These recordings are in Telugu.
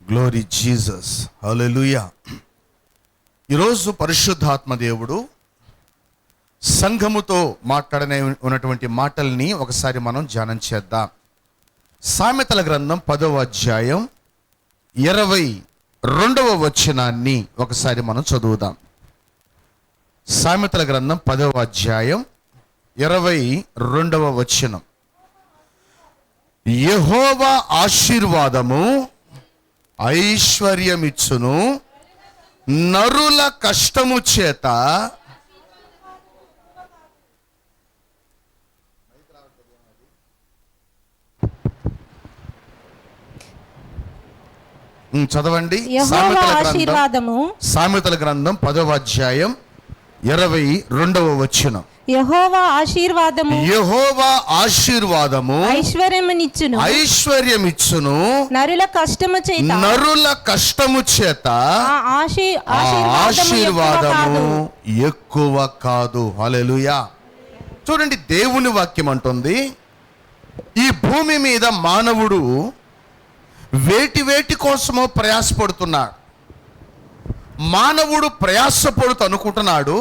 గ్లోరీ జీసస్, హల్లెలూయా. ఈరోజు పరిశుద్ధాత్మ దేవుడు సంఘముతో మాట్లాడనే ఉన్నటువంటి మాటల్ని ఒకసారి మనం ధ్యానం చేద్దాం. సామెతల గ్రంథం 10వ అధ్యాయం 22వ వచనాన్ని ఒకసారి మనం చదువుదాం. సామెతల గ్రంథం 10వ అధ్యాయం 22వ వచనం. యెహోవా ఆశీర్వాదము ఐశ్వర్యమిచ్చును, నరుల కష్టము చేత చదవండి. సామెతల గ్రంథం 10వ అధ్యాయం 22వ వచనం. యెహోవా ఆశీర్వాదము ఐశ్వర్యమిచ్చును, నరుల కష్టము చేత ఆశీర్వాదము ఎక్కువ కాదు. హల్లెలూయా. చూడండి, దేవుని వాక్యం అంటుంది, ఈ భూమి మీద మానవుడు వేటి కోసమో ప్రయాసపడుతున్నాడు. మానవుడు ప్రయాసపడుతూ అనుకుంటున్నాడు,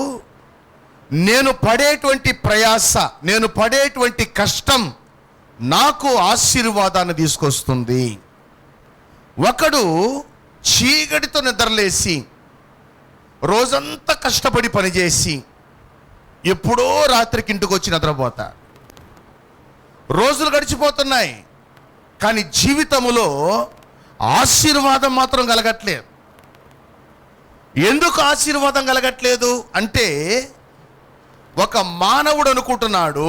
నేను పడేటువంటి ప్రయాస, నేను పడేటువంటి కష్టం నాకు ఆశీర్వాదాన్ని తీసుకొస్తుంది. ఒకడు చీకటితో నిద్రలేసి రోజంతా కష్టపడి పనిచేసి ఎప్పుడో రాత్రికి ఇంటికి వచ్చి నిద్రపోతా. రోజులు గడిచిపోతున్నాయి, కానీ జీవితంలో ఆశీర్వాదం మాత్రం కలగట్లేదు. ఎందుకు ఆశీర్వాదం కలగట్లేదు అంటే, ఒక మానవుడు అనుకుంటున్నాడు,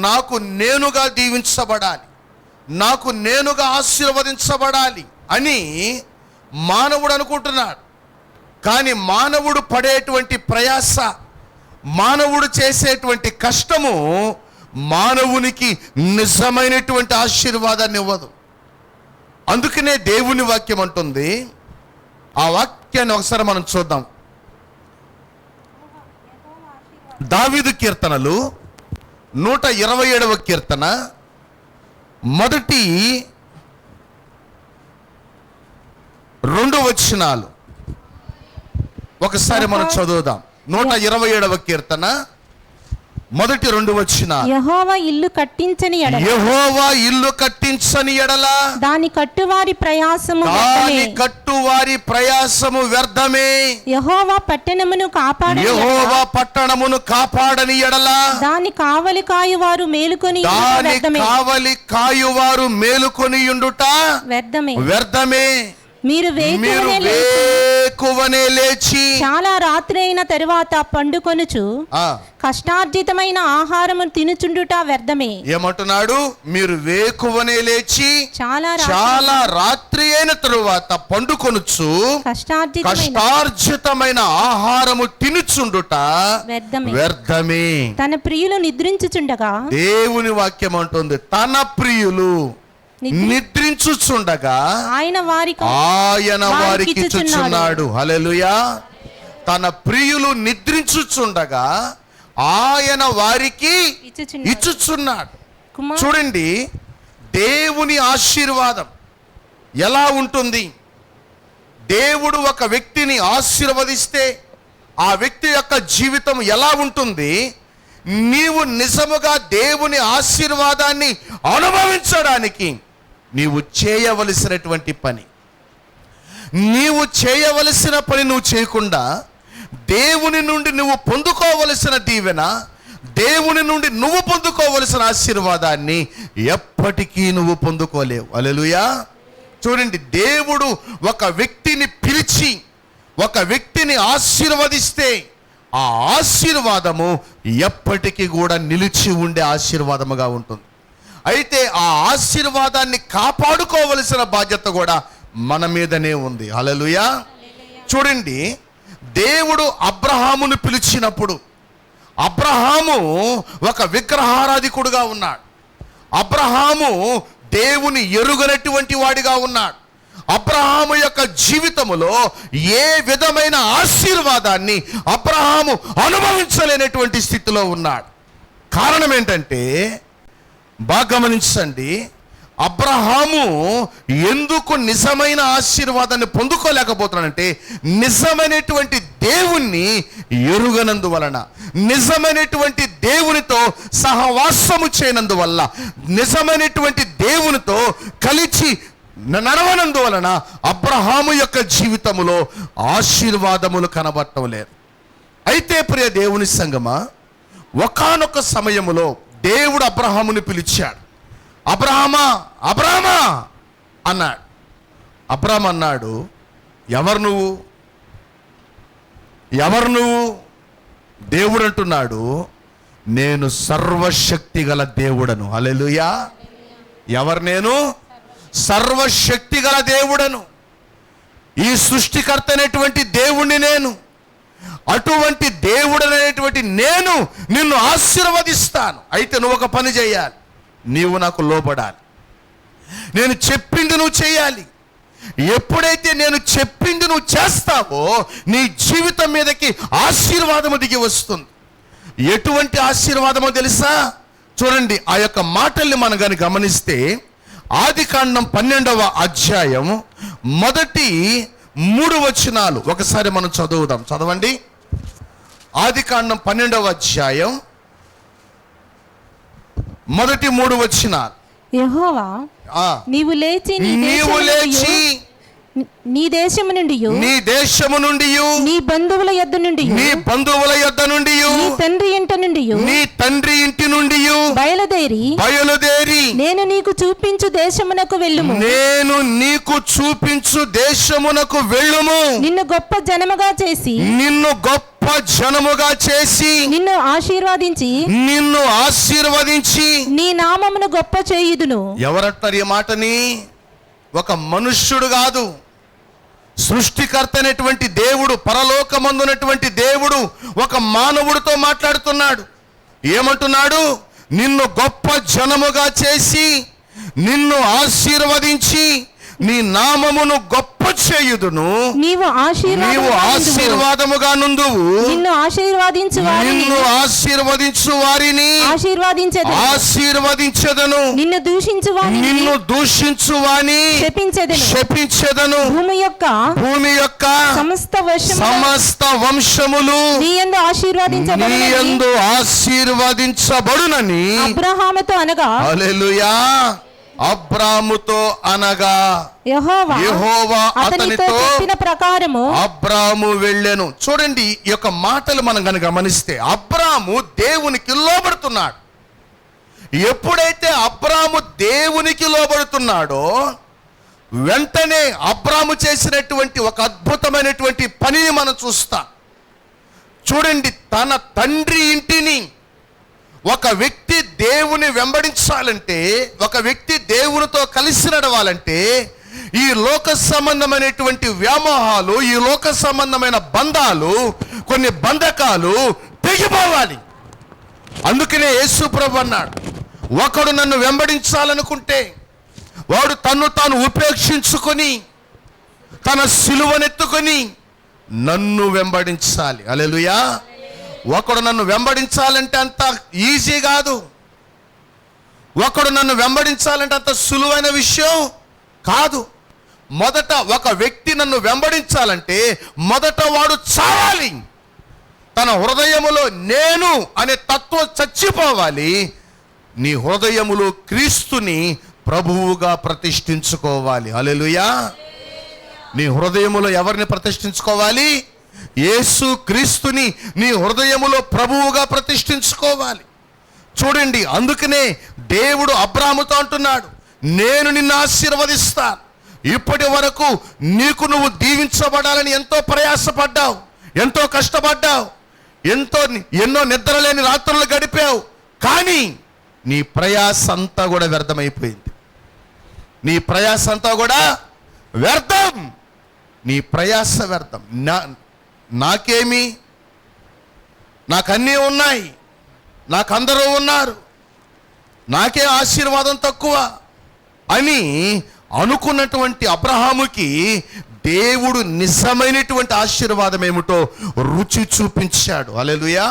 నాకు నేనుగా దీవించబడాలి, నాకు నేనుగా ఆశీర్వదించబడాలి అని మానవుడు అనుకుంటున్నాడు. కానీ మానవుడు పడేటువంటి ప్రయాస, మానవుడు చేసేటువంటి కష్టము మానవునికి నిజమైనటువంటి ఆశీర్వాదాన్ని ఇవ్వదు. అందుకనే దేవుని వాక్యం అంటుంది, ఆ వాక్యాన్ని ఒకసారి మనం చూద్దాం. దావీదు కీర్తనలు 127వ కీర్తన మొదటి 2 వచనాలు ఒకసారి మనం చదువుదాం. 127వ కీర్తన మొదటి 2 వచనాలు. యెహోవా ఇల్లు కట్టించని ఎడల దాని కట్టువారి ప్రయాసము వ్యర్థమే. యెహోవా పట్టణమును కాపాడని ఎడల దాని కావలి కాయువారు మేలుకొనియుండుట వ్యర్థమే. మీరు వేకువనే లేచి చాలా రాత్రి అయిన తరువాత పండుకొనుచు కష్టార్జితమైన ఆహారము తినుచుండుట వ్యర్థమే. ఏమంటున్నాడు? మీరు వేకువనే లేచి చాలా రాత్రి అయిన తరువాత పండుకొనుచు కష్టార్జితమైన ఆహారము తినుచుండుట వ్యర్థమే. తన ప్రియులు నిద్రించుచుండగా, దేవుని వాక్యం అంటుంది, తన ప్రియులు నిద్రించుచుండగా ఆయన వారికి ఇచ్చుచున్నాడు. హల్లెలూయా. తన ప్రియులు నిద్రించుచుండగా ఆయన వారికి ఇచ్చుచున్నాడు. చూడండి, దేవుని ఆశీర్వాదం ఎలా ఉంటుంది. దేవుడు ఒక వ్యక్తిని ఆశీర్వదిస్తే ఆ వ్యక్తి యొక్క జీవితం ఎలా ఉంటుంది. నీవు నిజముగా దేవుని ఆశీర్వాదాన్ని అనుభవించడానికి నీవు చేయవలసినటువంటి పని, నీవు చేయకుండా దేవుని నుండి నువ్వు పొందుకోవలసిన దీవెన, దేవుని నుండి నువ్వు పొందుకోవలసిన ఆశీర్వాదాన్ని ఎప్పటికీ నువ్వు పొందుకోలేవు. హల్లెలూయా. చూడండి, దేవుడు ఒక వ్యక్తిని పిలిచి ఒక వ్యక్తిని ఆశీర్వదిస్తే ఆ ఆశీర్వాదము ఎప్పటికీ కూడా నిలిచి ఉండే ఆశీర్వాదముగా ఉంటుంది. అయితే ఆ ఆశీర్వాదాన్ని కాపాడుకోవలసిన బాధ్యత కూడా మన మీదనే ఉంది. హల్లెలూయా. చూడండి, దేవుడు అబ్రహామును పిలిచినప్పుడు అబ్రహాము ఒక విగ్రహారాధికుడుగా ఉన్నాడు. అబ్రహాము దేవుని ఎరుగనటువంటి వాడిగా ఉన్నాడు. అబ్రహాము యొక్క జీవితములో ఏ విధమైన ఆశీర్వాదాన్ని అబ్రహాము అనుభవించలేనటువంటి స్థితిలో ఉన్నాడు. కారణం ఏంటంటే, బాగా గమనించండి, అబ్రహాము ఎందుకు నిజమైన ఆశీర్వాదాన్ని పొందుకోలేకపోతున్నాడంటే, నిజమైనటువంటి దేవుణ్ణి ఎరుగనందువలన, నిజమైనటువంటి దేవునితో సహవాసము చేయనందువల్ల, నిజమైనటువంటి దేవునితో కలిసి నడవనందువలన అబ్రహాము యొక్క జీవితములో ఆశీర్వాదములు కనబడటం లేదు. అయితే ప్రియ దేవుని సంగమా, ఒకానొక సమయములో దేవుడు అబ్రహాముని పిలిచాడు. అబ్రహామా, అబ్రహామా అన్నాడు. అబ్రహాం అన్నాడు, ఎవరు నువ్వు? ఎవరు నువ్వు? దేవుడు అంటున్నాడు, నేను సర్వశక్తి గల దేవుడను. హల్లెలూయా. ఎవరు నేను? సర్వశక్తి గల దేవుడను. ఈ సృష్టికర్త అనేటువంటి దేవుణ్ణి నేను. అటువంటి దేవుడు అనేటువంటి నేను నిన్ను ఆశీర్వదిస్తాను. అయితే నువ్వు ఒక పని చేయాలి, నీవు నాకు లోబడాలి. నేను చెప్పింది నువ్వు చేయాలి. ఎప్పుడైతే నేను చెప్పింది నువ్వు చేస్తావో నీ జీవితం మీదకి ఆశీర్వాదము దిగి వస్తుంది. ఎటువంటి ఆశీర్వాదమో తెలుసా? చూడండి, ఆ యొక్క మాటల్ని మనం కానీ గమనిస్తే, ఆదికాండం 12వ అధ్యాయం మొదటి 3 వచనాలు ఒకసారి మనం చదువుదాం. చదవండి. ఆదికాండం 12వ అధ్యాయం మొదటి 3 వచనాలు. యెహోవా, నీవు లేచి నీ దేశము నుండి నీ బంధువుల యొద్ద నుండి నీ తండ్రి ఇంటి నుండి బయలుదేరి నేను నీకు చూపించు దేశమునకు వెళ్ళుము. నిన్ను గొప్ప జనముగా చేసి నిన్ను ఆశీర్వదించి నీ నామమును గొప్ప చేయుదును. ఎవరంటారు ఈ మాటని? ఒక మనుష్యుడు కాదు, సృష్టికర్త అనేటువంటి దేవుడు, పరలోకమందున్నటువంటి దేవుడు ఒక మానవుడితో మాట్లాడుతున్నాడు. ఏమంటున్నాడు? నిన్ను గొప్ప జనముగా చేసి నిన్ను ఆశీర్వదించి నీ నామమును గొప్ప చేయుదును. నీవు ఆశీర్వాదముగా నుందువు. నిన్ను ఆశీర్వదించు వారిని ఆశీర్వదించెదను. నిన్ను దూషించు వాని శపించెదను. భూమి యొక్క సమస్త వంశములు నీ యందు ఆశీర్వదించబడునని అబ్రహాముతో అనగా. హల్లెలూయా. అబ్రాముతో అనగా యెహోవా అతనితో చెప్పిన ప్రకారము అబ్రాము వెళ్ళెను. చూడండి, ఈ యొక్క మాటలు మనం కనుక గమనిస్తే, అబ్రాము దేవునికి లోబడుతున్నాడు. ఎప్పుడైతే అబ్రాము దేవునికి లోబడుతున్నాడో వెంటనే అబ్రాము చేసినటువంటి ఒక అద్భుతమైనటువంటి పనిని మనం చూస్తాం. చూడండి, తన తండ్రి ఇంటిని ఒక వ్యక్తి దేవుని వెంబడించాలంటే, ఒక వ్యక్తి దేవునితో కలిసి నడవాలంటే, ఈ లోక సంబంధమైనటువంటి వ్యామోహాలు, ఈ లోక సంబంధమైన బంధాలు, కొన్ని బంధకాలు తెగిపోవాలి. అందుకనే యేసు ప్రభు అన్నాడు, ఒకడు నన్ను వెంబడించాలనుకుంటే వాడు తన్ను తాను ఉపేక్షించుకొని తన సిలువనెత్తుకొని నన్ను వెంబడించాలి. హల్లెలూయా. ఒకడు నన్ను వెంబడించాలంటే అంత ఈజీ కాదు. ఒకడు నన్ను వెంబడించాలంటే అంత సులువైన విషయం కాదు. మొదట ఒక వ్యక్తి నన్ను వెంబడించాలంటే మొదట వాడు చావాలి. తన హృదయములో నేను అనే తత్వం చచ్చిపోవాలి. నీ హృదయములో క్రీస్తుని ప్రభువుగా ప్రతిష్ఠించుకోవాలి. హల్లెలూయా. నీ హృదయములో ఎవరిని ప్రతిష్ఠించుకోవాలి? యేసు క్రీస్తుని నీ హృదయములో ప్రభువుగా ప్రతిష్ఠించుకోవాలి. చూడండి, అందుకనే దేవుడు అబ్రాహాముతో అంటున్నాడు, నేను నిన్ను ఆశీర్వదిస్తాను. ఇప్పటి వరకు నువ్వు దీవించబడాలని ఎంతో ప్రయాసపడ్డావు, ఎంతో కష్టపడ్డావు, ఎన్నో నిద్రలేని రాత్రులు గడిపావు. కానీ నీ ప్రయాస అంతా కూడా వ్యర్థమైపోయింది. నీ ప్రయాస అంతా కూడా వ్యర్థం. నీ ప్రయాస వ్యర్థం. నాకేమి, నాకన్నీ ఉన్నాయి, నాకందరూ ఉన్నారు, నాకే ఆశీర్వాదం తక్కువ అని అనుకున్నటువంటి అబ్రహాముకి దేవుడు నిజమైనటువంటి ఆశీర్వాదం ఏమిటో రుచి చూపించాడు. హల్లెలూయా.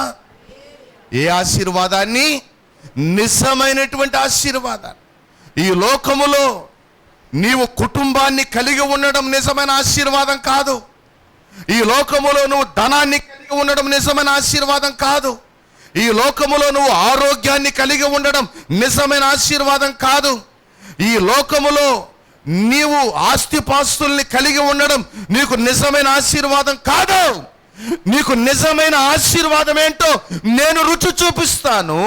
ఏ ఆశీర్వాదాన్ని? నిజమైనటువంటి ఆశీర్వాదాన్ని. ఈ లోకములో నీవు కుటుంబాన్ని కలిగి ఉండడం నిజమైన ఆశీర్వాదం కాదు. ఈ లోకములో నువ్వు ధనాన్ని కలిగి ఉండడం నిజమైన ఆశీర్వాదం కాదు. ఈ లోకములో నువ్వు ఆరోగ్యాన్ని కలిగి ఉండడం నిజమైన ఆశీర్వాదం కాదు. ఈ లోకములో నీవు ఆస్తిపాస్తుల్ని కలిగి ఉండడం నీకు నిజమైన ఆశీర్వాదం కాదు. నీకు నిజమైన ఆశీర్వాదం ఏంటో నేను రుచి చూపిస్తాను.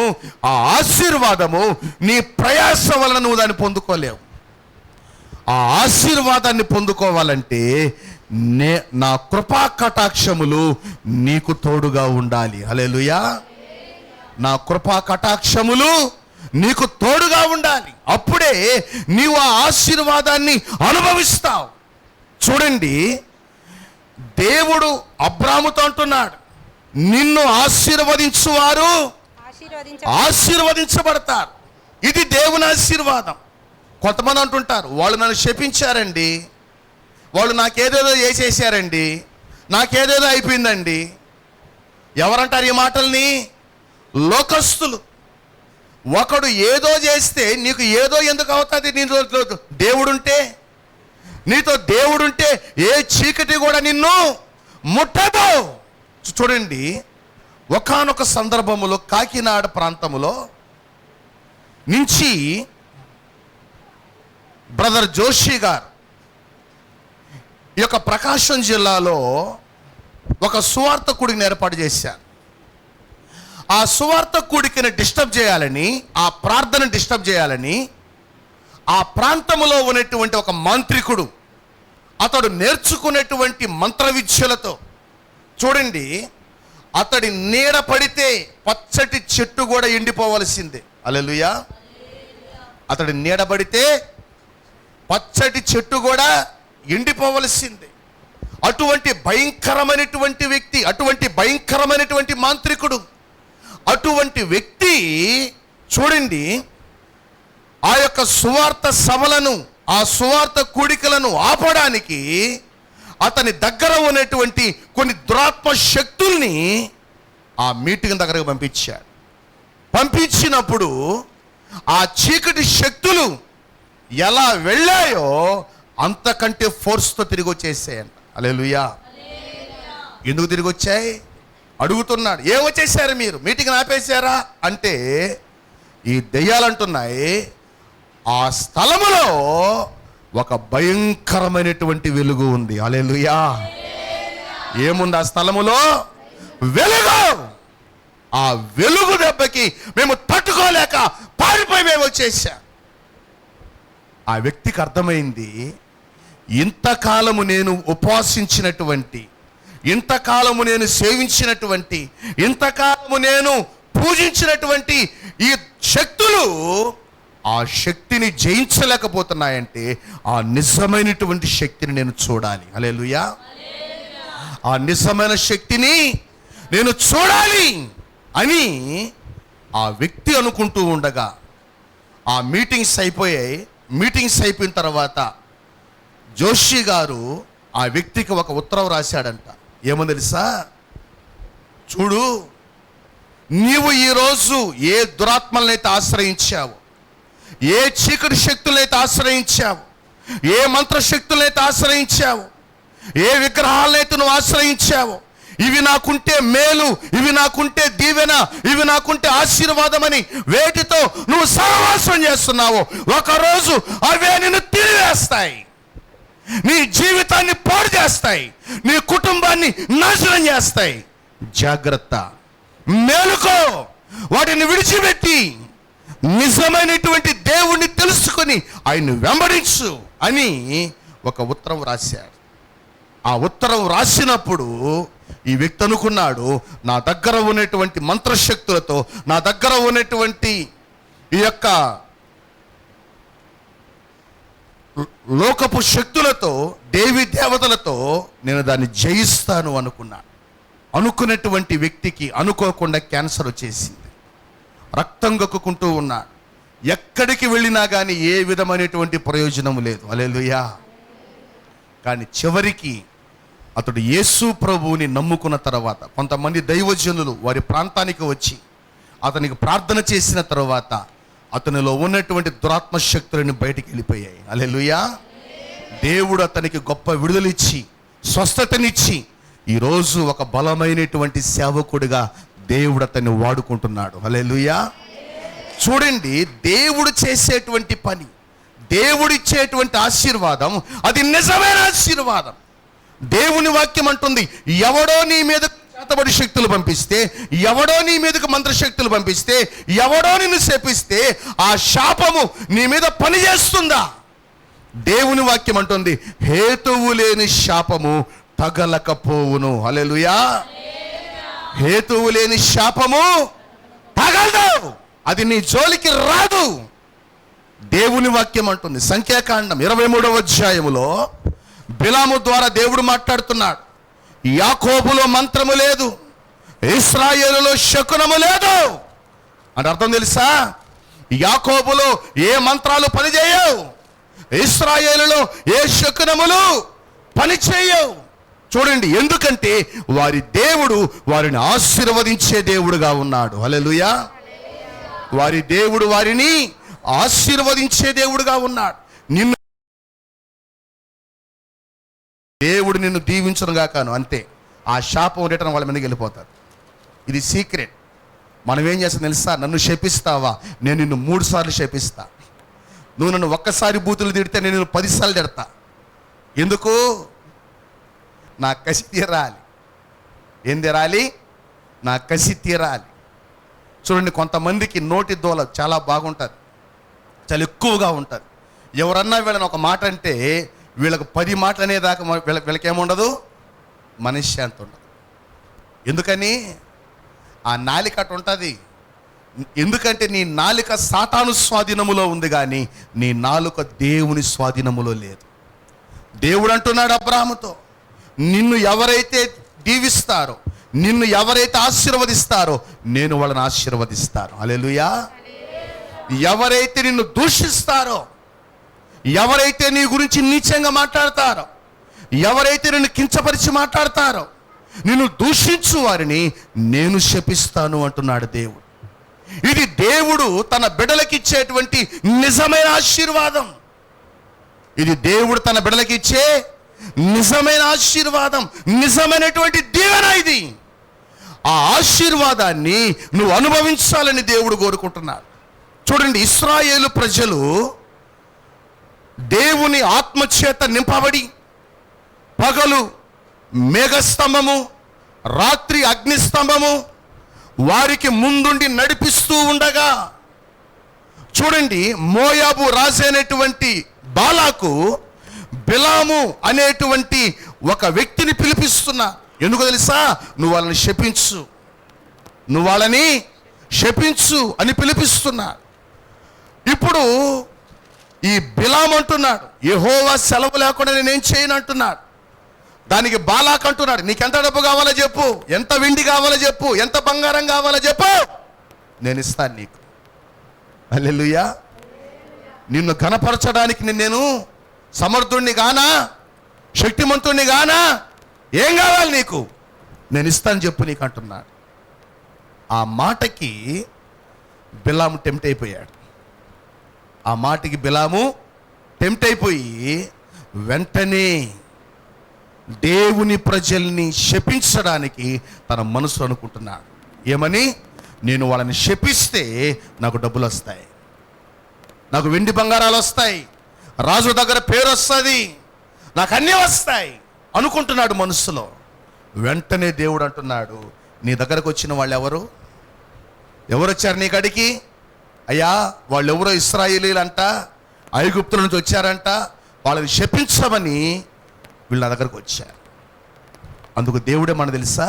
ఆ ఆశీర్వాదము నీ ప్రయాస వలన నువ్వు దాన్ని పొందుకోలేవు. ఆ ఆశీర్వాదాన్ని పొందుకోవాలంటే నా కృపా కటాక్షములు నీకు తోడుగా ఉండాలి. హల్లెలూయా. నా కృపా కటాక్షములు నీకు తోడుగా ఉండాలి. అప్పుడే నీవు ఆ ఆశీర్వాదాన్ని అనుభవిస్తావు. చూడండి, దేవుడు అబ్రాముతో అంటున్నాడు, నిన్ను ఆశీర్వదించువారు ఆశీర్వదించబడతారు. ఇది దేవుని ఆశీర్వాదం. కొంతమంది అంటుంటారు, వాళ్ళు నన్ను శపించారండి, వాళ్ళు నాకేదేదో చేసేసారండి, నాకేదేదో అయిపోయిందండి. ఎవరంటారు ఈ మాటల్ని? లోకస్తులు. ఒకడు ఏదో చేస్తే నీకు ఏదో ఎందుకు అవుతుంది? నీతో దేవుడుంటే, నీతో దేవుడుంటే ఏ చీకటి కూడా నిన్ను ముట్టదు. చూడండి, ఒకానొక సందర్భములో కాకినాడ ప్రాంతములో నుంచి బ్రదర్ జోషి గారు ఈ యొక్క ప్రకాశం జిల్లాలో ఒక సువార్త కూడికని ఏర్పాటు చేశారు. ఆ సువార్త కూడికని డిస్టర్బ్ చేయాలని, ఆ ప్రార్థన డిస్టర్బ్ చేయాలని ఆ ప్రాంతంలో ఉన్నటువంటి ఒక మాంత్రికుడు, అతడు నేర్చుకున్నటువంటి మంత్ర విద్యలతో, చూడండి, అతడి నీడ పడితే పచ్చటి చెట్టు కూడా ఎండిపోవలసిందే. హల్లెలూయా. అతడి నీడ పడితే పచ్చటి చెట్టు కూడా ఎండిపోవలసిందే. అటువంటి భయంకరమైనటువంటి వ్యక్తి, అటువంటి భయంకరమైనటువంటి మాంత్రికుడు, అటువంటి వ్యక్తి చూడండి, ఆ యొక్క సువార్త సభలను, ఆ సువార్త కూడికలను ఆపడానికి అతని దగ్గర ఉన్నటువంటి కొన్ని దురాత్మ శక్తుల్ని ఆ మీటింగ్ దగ్గరకు పంపించాడు. పంపించినప్పుడు ఆ చీకటి శక్తులు ఎలా వెళ్ళాయో అంతకంటే ఫోర్స్తో తిరిగి వచ్చేసాయంట. హల్లెలూయా. ఎందుకు తిరిగి వచ్చాయి అడుగుతున్నాడు. ఏమొచ్చేసారు మీరు? మీటింగ్ ఆపేశారా అంటే ఈ దెయ్యాలు అంటున్నాయి, ఆ స్థలములో ఒక భయంకరమైనటువంటి వెలుగు ఉంది. హల్లెలూయా. ఏముంది ఆ స్థలములో? వెలుగు. ఆ వెలుగు దెబ్బకి మేము తట్టుకోలేక పారిపోయి మేము వచ్చేసాం. ఆ వ్యక్తికి అర్థమైంది, ఇంతకాలము నేను ఉపాసించినటువంటి, ఇంతకాలము నేను సేవించినటువంటి, ఇంతకాలము నేను పూజించినటువంటి ఈ శక్తులు ఆ శక్తిని జయించలేకపోతున్నాయంటే ఆ నిజమైనటువంటి శక్తిని నేను చూడాలి. హల్లెలూయా. ఆ నిజమైన శక్తిని నేను చూడాలి అని ఆ వ్యక్తి అనుకుంటూ ఉండగా ఆ మీటింగ్స్ అయిపోయాయి. మీటింగ్స్ అయిపోయిన తర్వాత జోషి గారు ఆ వ్యక్తికి ఒక ఉత్తరం రాశాడంట. ఏమో తెలుసా? చూడు, నీవు ఈరోజు ఏ దురాత్మలనైతే ఆశ్రయించావు, ఏ చీకటి శక్తులనైతే ఆశ్రయించావు, ఏ మంత్రశక్తులనైతే ఆశ్రయించావు, ఏ విగ్రహాలనైతే నువ్వు ఆశ్రయించావు, ఇవి నాకుంటే మేలు, ఇవి నాకుంటే దీవెన, ఇవి నాకుంటే ఆశీర్వాదం అని వేటితో నువ్వు సహవాసం చేస్తున్నావు, ఒకరోజు అవే నిన్ను తిరివేస్తాయి, నీ జీవితాన్ని పాడు చేస్తాయి, నీ కుటుంబాన్ని నాశనం చేస్తాయి. జాగ్రత్త, మేలుకో, వాటిని విడిచిపెట్టి నిజమైనటువంటి దేవుణ్ణి తెలుసుకొని ఆయన్ని వెంబడించు అని ఒక ఉత్తరం రాశాడు. ఆ ఉత్తరం రాసినప్పుడు ఈ వ్యక్తి అనుకున్నాడు, నా దగ్గర ఉన్నటువంటి మంత్రశక్తులతో, నా దగ్గర ఉన్నటువంటి ఈ యొక్క లోకపు శక్తులతో, దేవి దేవతలతో నేను దాన్ని జయిస్తాను అనుకున్నాను. అనుకున్నటువంటి వ్యక్తికి అనుకోకుండా క్యాన్సర్ వచ్చేసింది. రక్తం గక్కుకుంటూ ఉన్నాడు. ఎక్కడికి వెళ్ళినా కానీ ఏ విధమైనటువంటి ప్రయోజనం లేదు. హల్లెలూయా. కానీ చివరికి అతడు యేసు ప్రభువుని నమ్ముకున్న తర్వాత కొంతమంది దైవజనులు వారి ప్రాంతానికి వచ్చి అతనికి ప్రార్థన చేసిన తర్వాత అతనిలో ఉన్నటువంటి దురాత్మ శక్తులను బయటికి వెళ్ళిపోయాయి. హల్లెలూయా. దేవుడు అతనికి గొప్ప విడుదలిచ్చి స్వస్థతనిచ్చి ఈరోజు ఒక బలమైనటువంటి సేవకుడిగా దేవుడు అతన్ని వాడుకుంటున్నాడు. హల్లెలూయా. చూడండి, దేవుడు చేసేటువంటి పని, దేవుడిచ్చేటువంటి ఆశీర్వాదం అది నిజమైన ఆశీర్వాదం. దేవుని వాక్యం అంటుంది, ఎవడో నీ మీద చేతబడి శక్తులు పంపిస్తే, ఎవడో నీ మీదకు మంత్రశక్తులు పంపిస్తే, ఎవడో నిన్ను శపిస్తే ఆ శాపము నీ మీద పని చేస్తుందా? దేవుని వాక్యం అంటుంది, హేతువు లేని శాపము తగలకపోవును. హల్లెలూయా. హేతువు లేని శాపము తగలదు, అది నీ జోలికి రాదు. దేవుని వాక్యం అంటుంది, సంఖ్యాకాండం 23వ అధ్యాయములో బిలాము ద్వారా దేవుడు మాట్లాడుతున్నాడు. యాకోబులో మంత్రము లేదు, ఇశ్రాయేలులో శకునము లేదు అంటే అర్థం తెలుసా? యాకోబులో ఏ మంత్రాలు పనిచేయవు, ఇశ్రాయేలులో ఏ శకునములు పనిచేయవు. చూడండి, ఎందుకంటే వారి దేవుడు వారిని ఆశీర్వదించే దేవుడుగా ఉన్నాడు. హల్లెలూయా. వారి దేవుడు వారిని ఆశీర్వదించే దేవుడుగా ఉన్నాడు. దేవుడు నిన్ను దీవించను గాకాను, అంతే. ఆ శాపం రిటర్న్ వాళ్ళ మీదకి వెళ్ళిపోతారు. ఇది సీక్రెట్. మనం ఏం చేస్తాం తెలుసా? నన్ను శపిస్తావా, నేను నిన్ను 3 సార్లు శపిస్తా. నువ్వు నన్ను ఒక్కసారి బూతులు తిడితే నేను నిన్ను 10 సార్లు తిడతా. ఎందుకు? నా కసి తీరాలి. ఏం తీరాలి? నా కసి తీరాలి. చూడండి, కొంతమందికి నోటి దోల చాలా బాగుంటుంది, చాలా ఎక్కువగా ఉంటుంది. ఎవరన్నా వీళ్ళని ఒక మాట అంటే వీళ్ళకి 10 మాటలు అనేదాకా వీళ్ళకేముండదు, మనశ్శాంతి ఉండదు. ఎందుకని? ఆ నాలిక అటు ఉంటుంది. ఎందుకంటే నీ నాలుక సాతాను స్వాధీనములో ఉంది, కానీ నీ నాలుక దేవుని స్వాధీనములో లేదు. దేవుడు అంటున్నాడు అబ్రాహాముతో, నిన్ను ఎవరైతే దీవిస్తారో, నిన్ను ఎవరైతే ఆశీర్వదిస్తారో నేను వాళ్ళని ఆశీర్వదిస్తాను. హల్లెలూయా. ఎవరైతే నిన్ను దూషిస్తారో, ఎవరైతే నీ గురించి నీచంగా మాట్లాడతారో, ఎవరైతే నిన్ను కించపరిచి మాట్లాడతారో, నిన్ను దూషించు వారిని నేను శపిస్తాను అంటున్నాడు దేవుడు. ఇది దేవుడు తన బిడ్డలకి ఇచ్చేటువంటి నిజమైన ఆశీర్వాదం. ఇది దేవుడు తన బిడ్డలకి ఇచ్చే నిజమైన ఆశీర్వాదం, నిజమైనటువంటి దీవెన ఇది. ఆ ఆశీర్వాదాన్ని నువ్వు అనుభవించాలని దేవుడు కోరుకుంటున్నాడు. చూడండి, ఇశ్రాయేలు ప్రజలు దేవుని ఆత్మచేత నింపబడి పగలు మేఘస్తంభము, రాత్రి అగ్నిస్తంభము వారికి ముందుండి నడిపిస్తూ ఉండగా, చూడండి, మోయాబు రాజైనటువంటి బాలాకు బిలాము అనేటువంటి ఒక వ్యక్తిని పిలిపిస్తున్నా. ఎందుకు తెలుసా? నువ్వు వాళ్ళని శపించు, నువ్వు వాళ్ళని శపించు అని పిలిపిస్తున్నా. ఇప్పుడు ఈ బిలాము అంటున్నాడు, యెహోవా సెలవు లేకుండా నేనేం చేయను అంటున్నాడు. దానికి బాలాక్ అంటున్నాడు, నీకెంత డబ్బు కావాలో చెప్పు, ఎంత వెండి కావాలో చెప్పు, ఎంత బంగారం కావాలో చెప్పు, నేను ఇస్తాను నీకు. హల్లెలూయా. నిన్ను ఘనపరచడానికి నేను సమర్థుణ్ణి గానా, శక్తిమంతుణ్ణి గానా, ఏం కావాలి నీకు, నేను ఇస్తాను చెప్పు నీకు అంటున్నాడు. ఆ మాటకి బిలాము టెంప్ట్ అయిపోయాడు. ఆ మాటకి బిలాము టెంప్ట్ అయిపోయి వెంటనే దేవుని ప్రజల్ని శపించడానికి తన మనసు అనుకుంటున్నాడు. ఏమని? నేను వాళ్ళని శపిస్తే నాకు డబ్బులు వస్తాయి, నాకు వెండి బంగారాలు వస్తాయి, రాజు దగ్గర పేరు వస్తుంది, నాకు అన్నీ వస్తాయి అనుకుంటున్నాడు మనసులో. వెంటనే దేవుడు అంటున్నాడు, నీ దగ్గరకు వచ్చిన వాళ్ళు ఎవరు వచ్చారు నీ కాడికి? అయ్యా, వాళ్ళు ఎవరో ఇశ్రాయేలీలంట, ఐగుప్తుల నుంచి వచ్చారంట, వాళ్ళని శపించమని వీళ్ళ నా దగ్గరకు వచ్చారు. అందుకు దేవుడే మన తెలుసా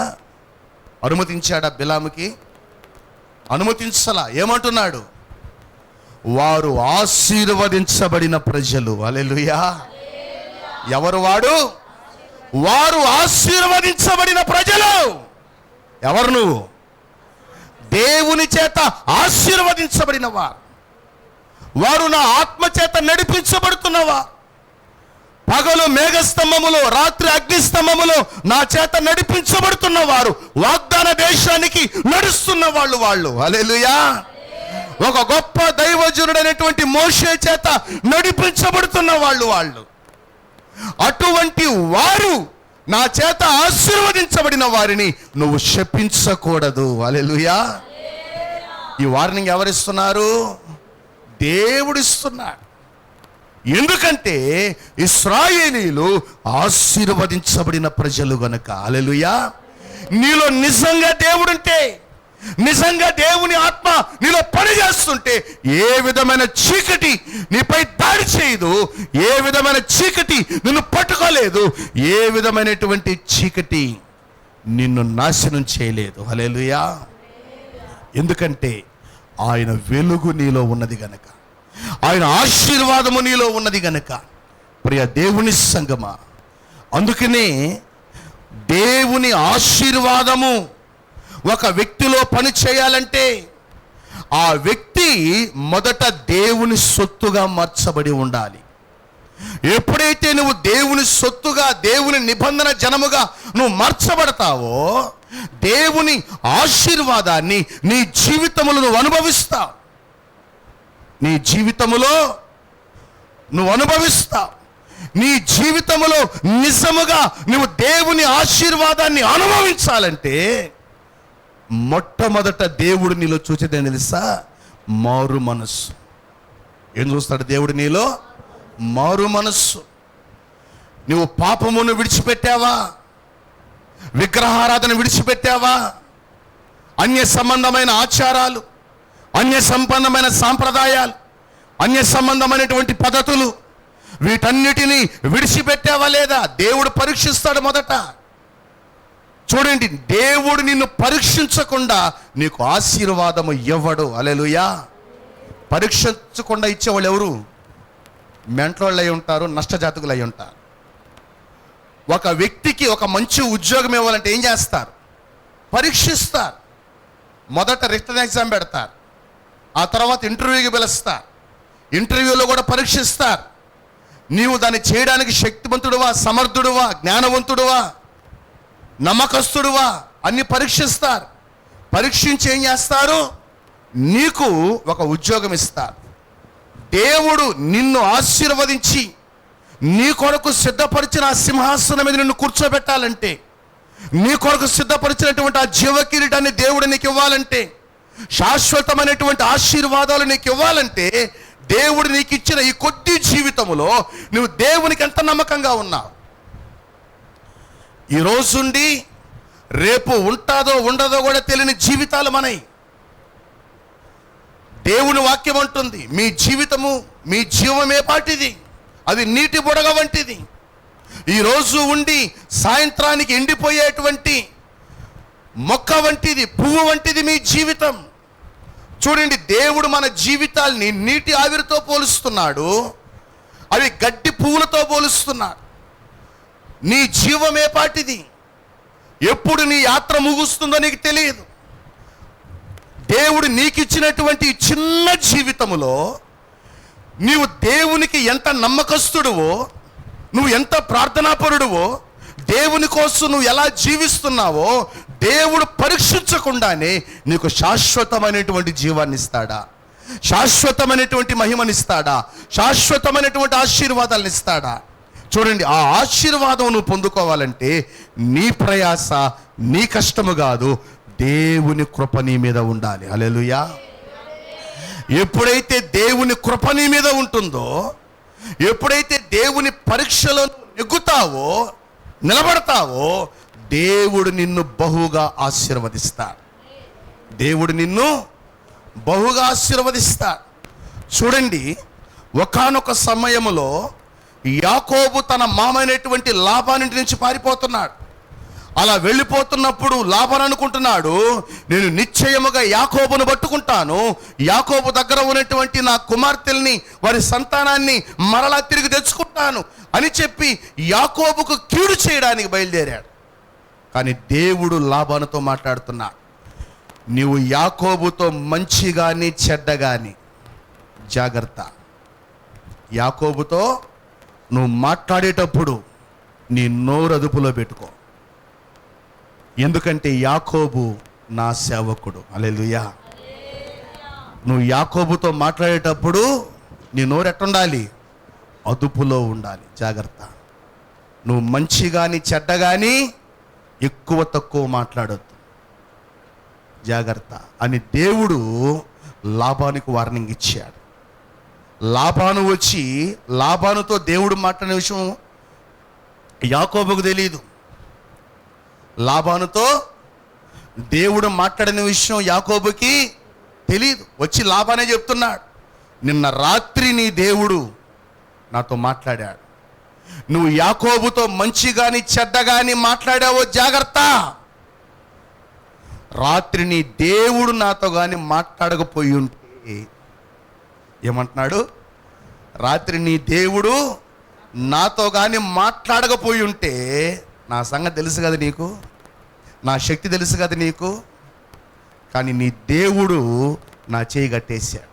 అనుమతించాడా బిలాముకి? అనుమతించలా. ఏమంటున్నాడు? వారు ఆశీర్వదించబడిన ప్రజలు. హల్లెలూయా. ఎవరు వాడు? వారు ఆశీర్వదించబడిన ప్రజలు. ఎవరు నువ్వు? దేవుని చేత ఆశీర్వదించబడిన వారు. వారు నా ఆత్మ చేత నడిపించబడుతున్నవా? పగలు మేఘస్తంభములో, రాత్రి అగ్నిస్తంభములో నా చేత నడిపించబడుతున్న వారు, వాగ్దాన దేశానికి నడుస్తున్న వాళ్ళు. హల్లెలూయా. ఒక గొప్ప దైవజనుడైనటువంటి మోషే చేత నడిపించబడుతున్న వాళ్ళు. అటువంటి వారు నా చేత ఆశీర్వదించబడిన వారిని నువ్వు శపించకూడదు. హల్లెలూయా. ఈ వార్నింగ్ ఎవరిస్తున్నారు? దేవుడిస్తున్నాడు. ఎందుకంటే ఇశ్రాయేలీలు ఆశీర్వదించబడిన ప్రజలు గనుక. హల్లెలూయా. నీలో నిజంగా దేవుడుంటే, నిజంగా దేవుని ఆత్మ నీలో పనిచేస్తుంటే ఏ విధమైన చీకటి నీపై దాడి చేయదు, ఏ విధమైన చీకటి నిన్ను పట్టుకోలేదు, ఏ విధమైనటువంటి చీకటి నిన్ను నాశనం చేయలేదు. హల్లెలూయా. ఎందుకంటే ఆయన వెలుగు నీలో ఉన్నది గనక, ఆయన ఆశీర్వాదము నీలో ఉన్నది గనక. ప్రియ దేవుని సంగమా, అందుకనే దేవుని ఆశీర్వాదము ఒక వ్యక్తిలో పని చేయాలంటే ఆ వ్యక్తి మొదట దేవుని సొత్తుగా మార్చబడి ఉండాలి. ఎప్పుడైతే నువ్వు దేవుని సొత్తుగా, దేవుని నిబంధన జనముగా నువ్వు మార్చబడతావో, దేవుని ఆశీర్వాదాన్ని నీ జీవితములో నువ్వు అనుభవిస్తావు. నీ జీవితములో నువ్వు అనుభవిస్తావు. నీ జీవితములో నిజముగా నువ్వు దేవుని ఆశీర్వాదాన్ని అనుభవించాలంటే మొట్టమొదట దేవుడు నీలో చూసేదేం తెలుసా? మారు మనస్సు. ఏం చూస్తాడు దేవుడు నీలో? మారు మనస్సు. నువ్వు పాపమును విడిచిపెట్టావా? విగ్రహారాధన విడిచిపెట్టావా? అన్య సంబంధమైన ఆచారాలు, అన్య సంబంధమైన సాంప్రదాయాలు, అన్య సంబంధమైనటువంటి పద్ధతులు, వీటన్నిటినీ విడిచిపెట్టావా లేదా? దేవుడు పరీక్షిస్తాడు మొదట. చూడండి, దేవుడు నిన్ను పరీక్షించకుండా నీకు ఆశీర్వాదము ఇవ్వడు. హల్లెలూయా. పరీక్షించకుండా ఇచ్చేవాళ్ళు ఎవరు? మెంటలోళ్ళు అయి ఉంటారు, నష్టజాతకులు అయి ఉంటారు. ఒక వ్యక్తికి ఒక మంచి ఉద్యోగం ఇవ్వాలంటే ఏం చేస్తారు? పరీక్షిస్తారు. మొదట రిటన్ ఎగ్జామ్ పెడతారు, ఆ తర్వాత ఇంటర్వ్యూకి పిలుస్తారు. ఇంటర్వ్యూలో కూడా పరీక్షిస్తారు. నీవు దాన్ని చేయడానికి శక్తివంతుడువా, సమర్థుడువా, జ్ఞానవంతుడువా, నమ్మకస్తుడువా అన్ని పరీక్షిస్తారు. పరీక్షించి ఏం చేస్తారు? నీకు ఒక ఉద్యోగం ఇస్తారు. దేవుడు నిన్ను ఆశీర్వదించి నీ కొరకు సిద్ధపరిచిన ఆ సింహాసనం మీద నిన్ను కూర్చోబెట్టాలంటే, నీ కొరకు సిద్ధపరిచినటువంటి ఆ జీవ కిరీటాన్ని దేవుడు నీకు ఇవ్వాలంటే, శాశ్వతమైనటువంటి ఆశీర్వాదాలు నీకు ఇవ్వాలంటే, దేవుడు నీకు ఇచ్చిన ఈ కొద్ది జీవితములో నువ్వు దేవునికి ఎంత నమ్మకంగా ఉన్నావు? ఈ రోజుండి రేపు ఉంటాదో ఉండదో కూడా తెలియని జీవితాలు మనవి. దేవుని వాక్యం అంటుంది, మీ జీవితము, మీ జీవమే పాటిది, అది నీటి బుడగ వంటిది. ఈరోజు ఉండి సాయంత్రానికి ఎండిపోయేటువంటి మొక్క వంటిది, పువ్వు వంటిది మీ జీవితం. చూడండి, దేవుడు మన జీవితాల్ని నీటి ఆవిరితో పోలుస్తున్నాడు, అవి గడ్డి పువ్వులతో పోలుస్తున్నాడు. నీ జీవమే పాటిది. ఎప్పుడు నీ యాత్ర ముగుస్తుందో నీకు తెలియదు. దేవుడు నీకు ఇచ్చినటువంటి చిన్న జీవితములో నీవు దేవునికి ఎంత నమ్మకస్తుడువో, నువ్వు ఎంత ప్రార్థనాపరుడువో, దేవుని కోసం నువ్వు ఎలా జీవిస్తున్నావో దేవుడు పరీక్షించకుండానే నీకు శాశ్వతమైనటువంటి జీవాన్ని ఇస్తాడా? శాశ్వతమైనటువంటి మహిమనిస్తాడా? శాశ్వతమైనటువంటి ఆశీర్వాదాలను ఇస్తాడా? చూడండి, ఆ ఆశీర్వాదం నువ్వు పొందుకోవాలంటే నీ ప్రయాస, నీ కష్టము కాదు, దేవుని కృప నీ మీద ఉండాలి. హల్లెలూయా. ఎప్పుడైతే దేవుని కృప నీ మీద ఉంటుందో, ఎప్పుడైతే దేవుని పరీక్షలో నెగ్గుతావో, నిలబడతావో, దేవుడు నిన్ను బహుగా ఆశీర్వదిస్తాడు. దేవుడు నిన్ను బహుగా ఆశీర్వదిస్తాడు. చూడండి, ఒకానొక సమయములో యాకోబు తన మామైనటువంటి లాబానింటి నుంచి పారిపోతున్నాడు. అలా వెళ్ళిపోతున్నప్పుడు లాబాను అనుకుంటున్నాడు, నేను నిశ్చయముగా యాకోబును పట్టుకుంటాను, యాకోబు దగ్గర ఉన్నటువంటి నా కుమార్తెల్ని, వారి సంతానాన్ని మరలా తిరిగి తెచ్చుకుంటాను అని చెప్పి యాకోబుకు కీడు చేయడానికి బయలుదేరాడు. కానీ దేవుడు లాబానుతో మాట్లాడుతున్నా, నీవు యాకోబుతో మంచి కానీ చెడ్డ కానీ జాగ్రత్త. యాకోబుతో నువ్వు మాట్లాడేటప్పుడు నీ నోరు అదుపులో పెట్టుకో. ఎందుకంటే యాకోబు నా సేవకుడు. హల్లెలూయా. నువ్వు యాకోబుతో మాట్లాడేటప్పుడు నీ నోరు ఎట్టుండాలి? అదుపులో ఉండాలి. జాగ్రత్త. నువ్వు మంచి కానీ చెడ్డ కానీ ఎక్కువ తక్కువ మాట్లాడొద్దు. జాగ్రత్త అని దేవుడు లాబానుకు వార్నింగ్ ఇచ్చాడు. లాబాను వచ్చి లాబానుతో దేవుడు మాట్లాడిన విషయం యాకోబుకు తెలియదు. లాబానుతో దేవుడు మాట్లాడిన విషయం యాకోబుకి తెలియదు. వచ్చి లాబానే చెప్తున్నాడు, నిన్న రాత్రి నీ దేవుడు నాతో మాట్లాడాడు. నువ్వు యాకోబుతో మంచి కానీ చెడ్డ కానీ మాట్లాడావో జాగ్రత్త. రాత్రి నీ దేవుడు నాతో కానీ మాట్లాడకపోయి ఉంటే, ఏమంటున్నాడు? రాత్రి నీ దేవుడు నాతో కానీ మాట్లాడకపోయి ఉంటే నా సంగతి తెలుసు కదా నీకు, నా శక్తి తెలుసు కదా నీకు. కానీ నీ దేవుడు నా చేయి కట్టేశాడు,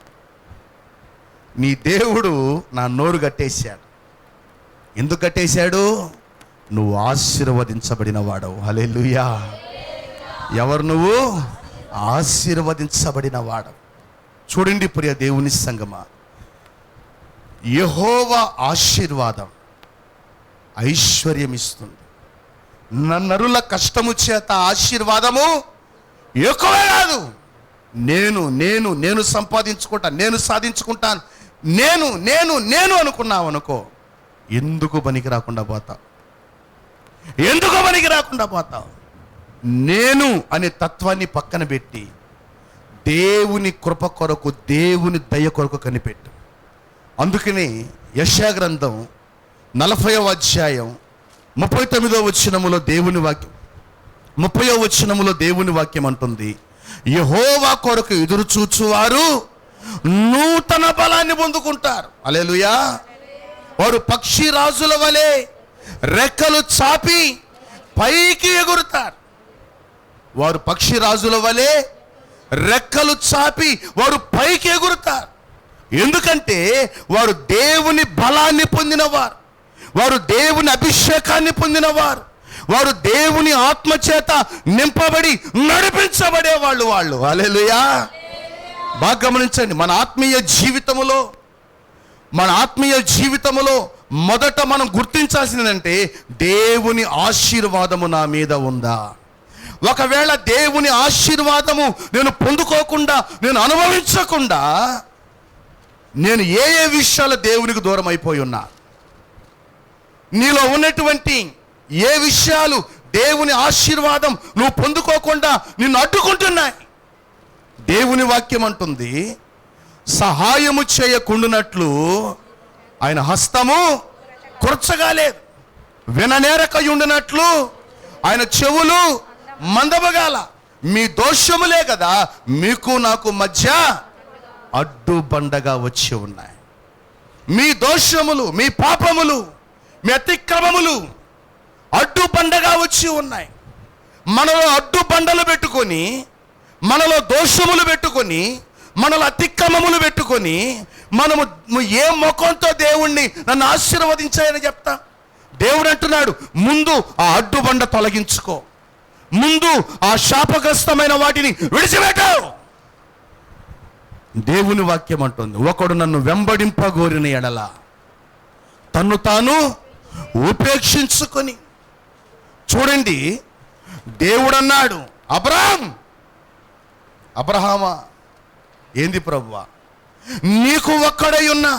నీ దేవుడు నా నోరు కట్టేశాడు. ఎందుకు కట్టేశాడు? నువ్వు ఆశీర్వదించబడిన వాడవు. హల్లెలూయా. ఎవరు నువ్వు? ఆశీర్వదించబడిన వాడవు. చూడండి ప్రియ దేవుని సంగమా, యెహోవా ఆశీర్వాదం ఐశ్వర్యం ఇస్తుంది. నరుల కష్టము చేత ఆశీర్వాదము ఎక్కువే కాదు. నేను నేను నేను సంపాదించుకుంటాను, నేను సాధించుకుంటాను, నేను నేను నేను అనుకున్నావు అనుకో, ఎందుకు పనికి రాకుండా పోతావు? ఎందుకు పనికి రాకుండా పోతావు? నేను అనే తత్వాన్ని పక్కన పెట్టి దేవుని కృప కొరకు, దేవుని దయ కొరకు కనిపెట్టు. అందుకని యెషయా గ్రంథం 40వ అధ్యాయం 39వ వచనములో దేవుని వాక్యం, 30వ వచనములో దేవుని వాక్యం అంటుంది, యెహోవా కొరకు ఎదురు చూచువారు నూతన బలాన్ని పొందుకుంటారు. హల్లెలూయా. వారు పక్షి రాజుల వలె రెక్కలు చాపి పైకి ఎగురుతారు. వారు పక్షి రాజుల వలె రెక్కలు చాపి వారు పైకి ఎగురుతారు. ఎందుకంటే వారు దేవుని బలాన్ని పొందినవారు, వారు దేవుని అభిషేకాన్ని పొందినవారు, వారు దేవుని ఆత్మచేత నింపబడి నడిపించబడే వాళ్ళు. హల్లెలూయా. బాగా గమనించండి, మన ఆత్మీయ జీవితములో మొదట మనం గుర్తించాల్సిందంటే దేవుని ఆశీర్వాదము నా మీద ఉందా? ఒకవేళ దేవుని ఆశీర్వాదము నేను పొందుకోకుండా, నేను అనుభవించకుండా నేను ఏ ఏ విషయాలు దేవునికి దూరం అయిపోయి ఉన్నా, నీలో ఉన్నటువంటి ఏ విషయాలు దేవుని ఆశీర్వాదం నువ్వు పొందుకోకుండా నిన్ను అడ్డుకుంటున్నాయి? దేవుని వాక్యం అంటుంది, సహాయము చేయకుండునట్లు ఆయన హస్తము కుర్చగా లేదు, విననేరకయుండునట్లు ఆయన చెవులు మందబగాల. మీ దోషములే కదా మీకు నాకు మధ్య అడ్డుబండగా వచ్చి ఉన్నాయి. మీ దోషములు, మీ పాపములు, మీ అతిక్రమములు అడ్డుబండగా వచ్చి ఉన్నాయి. మనలో అడ్డుబండలు పెట్టుకొని, మనలో దోషములు పెట్టుకొని, మనలో అతిక్రమములు పెట్టుకొని మనము ఏ ముఖంతో దేవుణ్ణి నన్ను ఆశీర్వదించాయని చెప్తా? దేవుడు అంటున్నాడు, ముందు ఆ అడ్డుబండ తొలగించుకో, ముందు ఆ శాపగ్రస్తమైన వాటిని విడిచిపెట్టావు. దేవుని వాక్యం అంటుంది, ఒకడు నన్ను వెంబడింపగోరిన ఎడల తన్ను తాను ఉపేక్షించుకొని. చూడండి, దేవుడు అన్నాడు, అబ్రహామా, ఏంది ప్రభువా, నీకు ఒక్కడై ఉన్నా,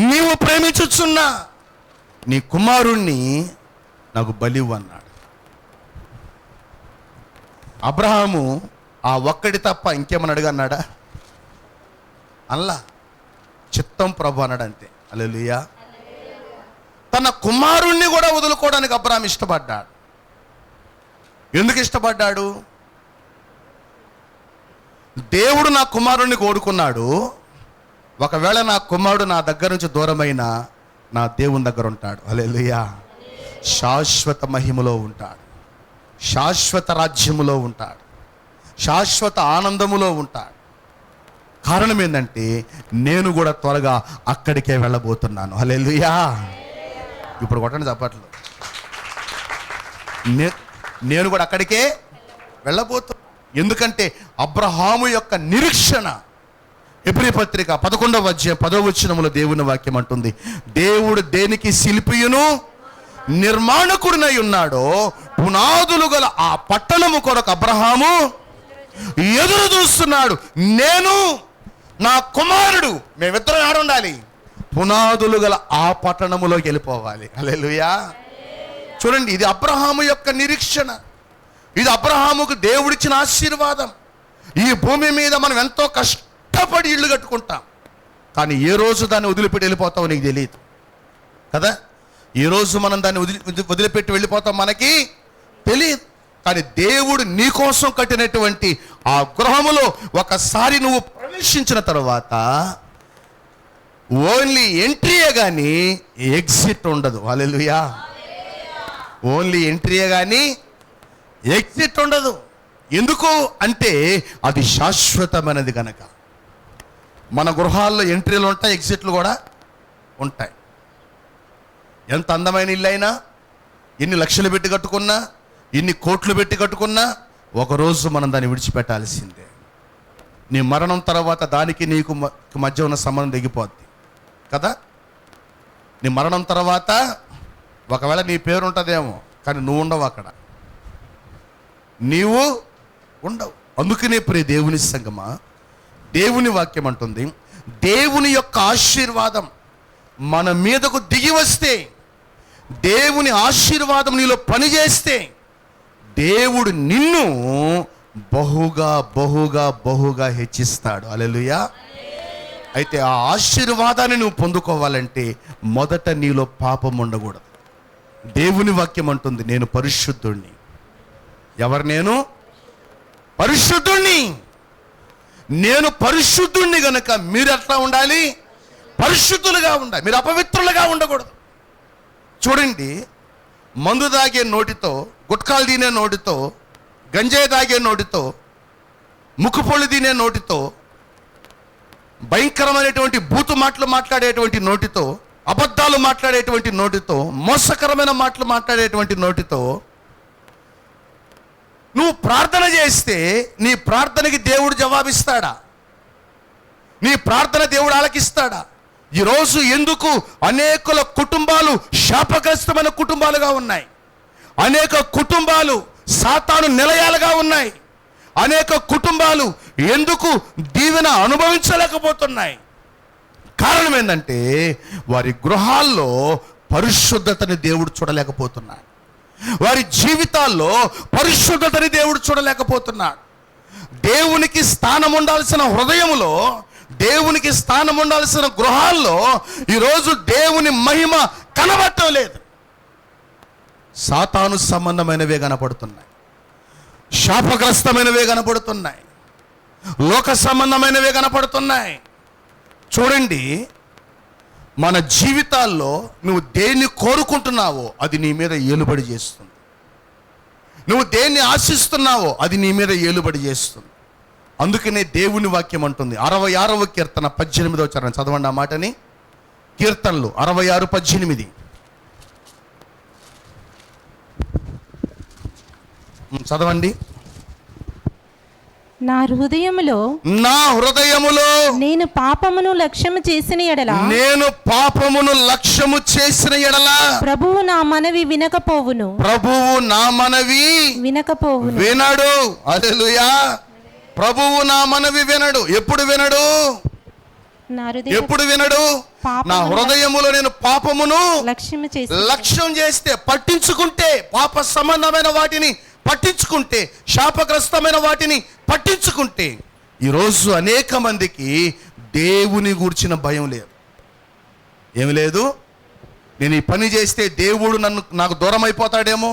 నీవు ప్రేమించుచున్నా నీ కుమారుణ్ణి నాకు బలివ్వు అన్నాడు. అబ్రహాము ఆ ఒక్కడి తప్ప ఇంకేమని అన్నాడా? అల్లా చిత్తం ప్రభు అన్నాడు, అంతే. హల్లెలూయా. తన కుమారుణ్ణి కూడా వదులుకోవడానికి అబ్రహాం ఇష్టపడ్డాడు. ఎందుకు ఇష్టపడ్డాడు? దేవుడు నా కుమారుణ్ణి కోరుకున్నాడు. ఒకవేళ నా కుమారుడు నా దగ్గర నుంచి దూరమైన నా దేవుని దగ్గర ఉంటాడు. హల్లెలూయా. శాశ్వత మహిమలో ఉంటాడు, శాశ్వత రాజ్యములో ఉంటాడు, శాశ్వత ఆనందములో ఉంటాడు. కారణం ఏంటంటే నేను కూడా త్వరగా అక్కడికే వెళ్ళబోతున్నాను. హల్లెలూయా. ఇప్పుడు కొట్టండి చప్పట్లు. నేను కూడా అక్కడికే వెళ్ళబోతున్నాను. ఎందుకంటే అబ్రహాము యొక్క నిరీక్షణ. హెబ్రీ పత్రిక 11వ అధ్యాయం 10వ వచనములో దేవుని వాక్యం అంటుంది, దేవుడు దేనికి శిల్పియును నిర్మాణకుడినై ఉన్నాడో పునాదులు గల ఆ పట్టణము కొరకు అబ్రహాము ఎదురు చూస్తున్నాడు. నేను నా కుమారుడు మేమిద్దరం ఆడ ఉండాలి, పునాదులు గల ఆ పట్టణములోకి వెళ్ళిపోవాలి. హల్లెలూయా. చూడండి, ఇది అబ్రహాము యొక్క నిరీక్షణ. ఇది అబ్రహాముకు దేవుడిచ్చిన ఆశీర్వాదం. ఈ భూమి మీద మనం ఎంతో కష్టపడి ఇల్లు కట్టుకుంటాం, కానీ ఏ రోజు దాన్ని వదిలిపెట్టి వెళ్ళిపోతామో నీకు తెలియదు కదా. ఏ రోజు మనం దాన్ని వదిలిపెట్టి వెళ్ళిపోతాం మనకి తెలియదు. కానీ దేవుడు నీ కోసం కట్టినటువంటి ఆ గృహములో ఒకసారి నువ్వు ప్రవేశించిన తర్వాత ఓన్లీ ఎంట్రీయే కానీ ఎగ్జిట్ ఉండదు. హల్లెలూయా. ఓన్లీ ఎంట్రీయే కానీ ఎగ్జిట్ ఉండదు. ఎందుకు అంటే అది శాశ్వతమైనది కనుక. మన గృహాల్లో ఎంట్రీలు ఉంటాయి, ఎగ్జిట్లు కూడా ఉంటాయి. ఎంత అందమైన ఇల్లు అయినా, ఎన్ని లక్షలు పెట్టి కట్టుకున్నా, ఎన్ని కోట్లు పెట్టి కట్టుకున్నా, ఒకరోజు మనం దాన్ని విడిచిపెట్టాల్సిందే. నీ మరణం తర్వాత దానికి నీకు మధ్య ఉన్న సంబంధం తెగిపోద్ది కదా. నీ మరణం తర్వాత ఒకవేళ నీ పేరు ఉంటుందేమో, కానీ నువ్వు ఉండవు అక్కడ, నీవు ఉండవు. అందుకనే ప్రియ దేవుని సంగమా, దేవుని వాక్యం అంటుంది, దేవుని యొక్క ఆశీర్వాదం మన మీదకు దిగి వస్తే, దేవుని ఆశీర్వాదం నీలో పనిచేస్తే, దేవుడు నిన్ను బహుగా బహుగా బహుగా హెచ్చిస్తాడు. హల్లెలూయా. అయితే ఆ ఆశీర్వాదాన్ని నువ్వు పొందుకోవాలంటే మొదట నీలో పాపం ఉండకూడదు. దేవుని వాక్యం అంటుంది, నేను పరిశుద్ధుణ్ణి. ఎవరు? నేను పరిశుద్ధుణ్ణి. నేను పరిశుద్ధుణ్ణి గనక మీరు ఎట్లా ఉండాలి? పరిశుద్ధులుగా ఉండాలి. మీరు అపవిత్రులుగా ఉండకూడదు. చూడండి, మందు తాగే నోటితో, గుట్కాలు తినే నోటితో, గంజాయి తాగే నోటితో, ముక్కుపొళ్ళు తినే నోటితో, భయంకరమైనటువంటి బూతు మాటలు మాట్లాడేటువంటి నోటితో, అబద్ధాలు మాట్లాడేటువంటి నోటితో, మోసకరమైన మాటలు మాట్లాడేటువంటి నోటితో నువ్వు ప్రార్థన చేస్తే నీ ప్రార్థనకి దేవుడు జవాబిస్తాడా? నీ ప్రార్థన దేవుడు ఆలకిస్తాడా? ఈరోజు ఎందుకు అనేకుల కుటుంబాలు శాపగ్రస్తమైన కుటుంబాలుగా ఉన్నాయి? అనేక కుటుంబాలు సాతాను నిలయాలుగా ఉన్నాయి. అనేక కుటుంబాలు ఎందుకు దీవెన అనుభవించలేకపోతున్నాయి? కారణం ఏంటంటే వారి గృహాల్లో పరిశుద్ధతని దేవుడు చూడలేకపోతున్నాడు. వారి జీవితాల్లో పరిశుద్ధతని దేవుడు చూడలేకపోతున్నాడు. దేవునికి స్థానం ఉండాల్సిన హృదయములో, దేవునికి స్థానం ఉండాల్సిన గృహాల్లో ఈరోజు దేవుని మహిమ కనబడటం లేదు. సాతాను సంబంధమైనవే కనపడుతున్నాయి, శాపగ్రస్తమైనవే కనపడుతున్నాయి, లోక సంబంధమైనవే కనపడుతున్నాయి. చూడండి, మన జీవితాల్లో నువ్వు దేన్ని కోరుకుంటున్నావో అది నీ మీద ఏలుబడి చేస్తుంది. నువ్వు దేన్ని ఆశిస్తున్నావో అది నీ మీద ఏలుబడి చేస్తుంది. అందుకనే దేవుని వాక్యం అంటుంది, 66వ కీర్తన 18వ చరణం చదవండి ఆ మాటని. కీర్తనలు 66:18 చదవండి. నా హృదయములో నేను పాపమును లక్ష్యము చేసిన ఎడల ప్రభువు నా మనవి వినకపోవును. వినడు. హల్లెలూయా. ప్రభువు నా మనవి వినడు. ఎప్పుడు వినడు? నా హృదయములో నేను పాపమును లక్ష్యం చేస్తే, పట్టించుకుంటే, పాప సంబంధమైన వాటిని పట్టించుకుంటే, శాపగ్రస్తమైన వాటిని పట్టించుకుంటే, ఈరోజు అనేక మందికి దేవుని గూర్చిన భయం లేదు. ఏమి లేదు? నేను ఈ పని చేస్తే దేవుడు నాకు దూరం అయిపోతాడేమో,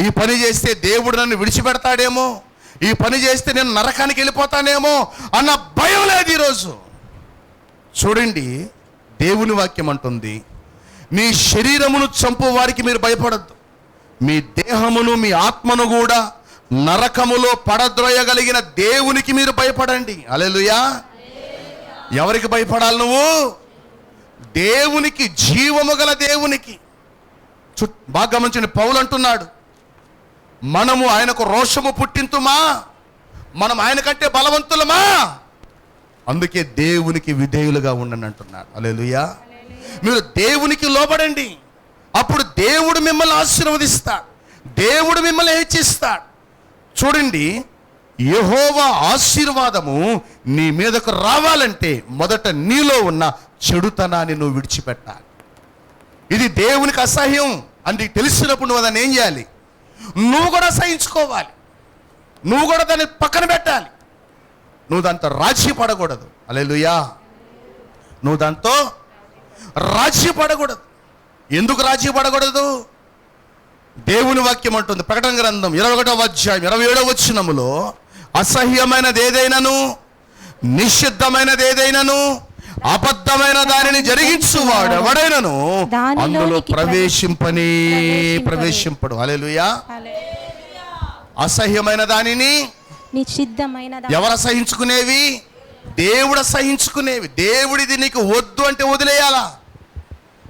ఈ పని చేస్తే దేవుడు నన్ను విడిచిపెడతాడేమో, ఈ పని చేస్తే నేను నరకానికి వెళ్ళిపోతానేమో అన్న భయం లేదు ఈరోజు. చూడండి, దేవుని వాక్యం అంటుంది, మీ శరీరమును చంపు వారికి మీరు భయపడద్దు, మీ దేహమును మీ ఆత్మను కూడా నరకములో పడద్రోయగలిగిన దేవునికి మీరు భయపడండి. హల్లెలూయా. ఎవరికి భయపడాలి నువ్వు? దేవునికి, జీవము గల దేవునికి. బాగా గమనించండి, పౌలు అంటున్నాడు, మనము ఆయనకు రోషము పుట్టింతుమా, మనం ఆయన కంటే బలవంతులమా, అందుకే దేవునికి విధేయులుగా ఉండండి అంటున్నాడు. హల్లెలూయా. మీరు దేవునికి లోబడండి, అప్పుడు దేవుడు మిమ్మల్ని ఆశీర్వదిస్తాడు, దేవుడు మిమ్మల్ని హెచ్చిస్తాడు. చూడండి, యెహోవా ఆశీర్వాదము నీ మీదకు రావాలంటే మొదట నీలో ఉన్న చెడుతనాన్ని నువ్వు విడిచిపెట్టాలి. ఇది దేవునికి అసహ్యం అని తెలిసినప్పుడు నువ్వు దాన్ని ఏం చేయాలి? నువ్వు కూడా సహించుకోవాలి, నువ్వు కూడా దాన్ని పక్కన పెట్టాలి. నువ్వు దాంతో రాజీ పడకూడదు. హల్లెలూయా. నువ్వు దాంతో రాజీ పడకూడదు. ఎందుకు రాజీ పడకూడదు? దేవుని వాక్యం అంటుంది, ప్రకటన గ్రంథం 21వ అధ్యాయం 27వ వచనములో, అసహ్యమైనది ఏదైనాను, నిషిద్ధమైనది ఏదైనాను, అబద్ధమైన దానిని జరిగించువాడు ఎవడైనను అందులో ప్రవేశింపడు. హల్లెలూయా. అసహ్యమైన దానిని, నిషిద్ధమైన ఎవరు సహించుకునేవి? దేవుడు సహించుకునేవి. దేవుడిది నీకు వద్దు అంటే వదిలేయాలా?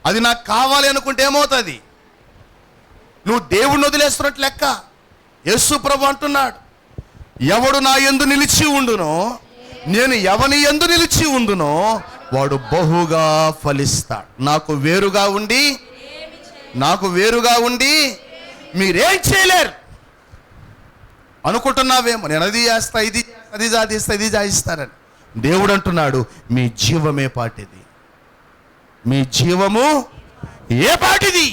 అది నాకు కావాలి అనుకుంటే ఏమవుతుంది? నువ్వు దేవుడిని వదిలేస్తున్నట్లు లెక్క. యేసు ప్రభు అంటున్నాడు, ఎవడు నా యందు నిలిచి ఉండునో, నేను ఎవని యందు నిలిచి ఉండునో వాడు బహుగా ఫలిస్తాడు. నాకు వేరుగా ఉండి మీరేం చేయలేరు. అనుకుంటున్నావేమో, నేను అది చేస్తా, అది సాధిస్తా, ఇది సాధిస్తానని. దేవుడు అంటున్నాడు, మీ జీవమే పాటిది, మీ జీవము ఏ పాటిది.